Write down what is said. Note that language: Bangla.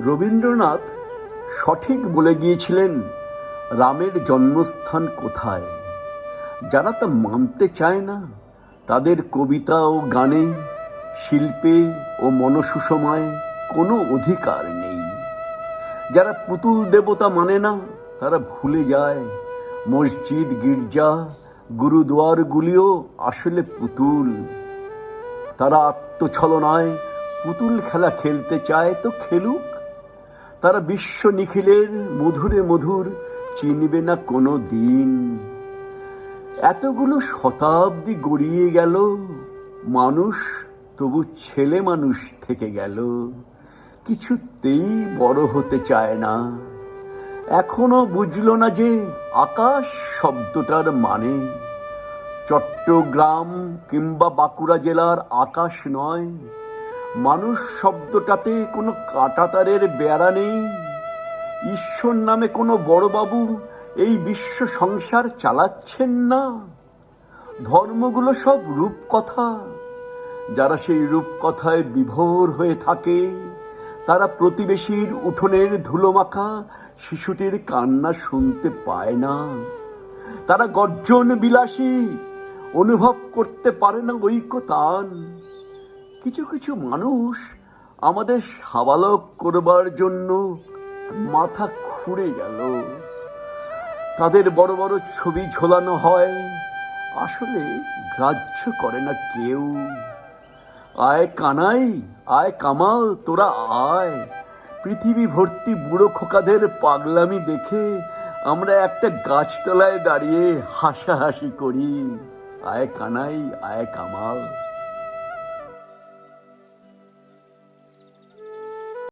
রবীন্দ্রনাথ সঠিক বলে গিয়েছিলেন রামের জন্মস্থান কোথায়। যারা তা মানতে চায় না তাদের কবিতা ও গানে, শিল্পে ও মনসুষমায় কোনো অধিকার নেই। যারা পুতুল দেবতা মানে না তারা ভুলে যায় মসজিদ, গির্জা, গুরুদুয়ারগুলিও আসলে পুতুল। তারা আত্মছলনায় পুতুল খেলা খেলতে চায় তো খেলুক। তারা বিশ্ব নিখিলের মধুরে মধুর চিনবে না কোনো দিন। এতগুলো শতাব্দী গড়িয়ে গেল, মানুষ তবু ছেলে মানুষ থেকে গেল, কিছুতেই বড় হতে চায় না। এখনো বুঝল না যে আকাশ শব্দটার মানে চট্টগ্রাম কিংবা বাঁকুড়া জেলার আকাশ নয়। মানুষ শব্দটাতে কোনো কাঁটাতারের বেড়া নেই। ঈশ্বর নামে কোনো বড়বাবু এই বিশ্ব সংসার চালাচ্ছেন না। ধর্মগুলো সব রূপকথা। যারা সেই রূপকথায় বিভোর হয়ে থাকে তারা প্রতিবেশীর উঠোনের ধুলোমাখা শিশুটির কান্না শুনতে পায় না। তারা গর্জন বিলাসী, অনুভব করতে পারে না ঐকতান। কিছু কিছু মানুষ আমাদের সাবালক করবার জন্য মাথা খুঁড়ে গেল। তাদের বড় বড় ছবি ঝোলানো হয়, আসলে গ্রাহ্য করে না কেউ। আয় কানাই, আয় কামাল, তোরা আয়। পৃথিবী ভর্তি বুড়ো খোকাদের পাগলামি দেখে আমরা একটা গাছতলায় দাঁড়িয়ে হাসাহাসি করি। আয় কানাই, আয় কামাল।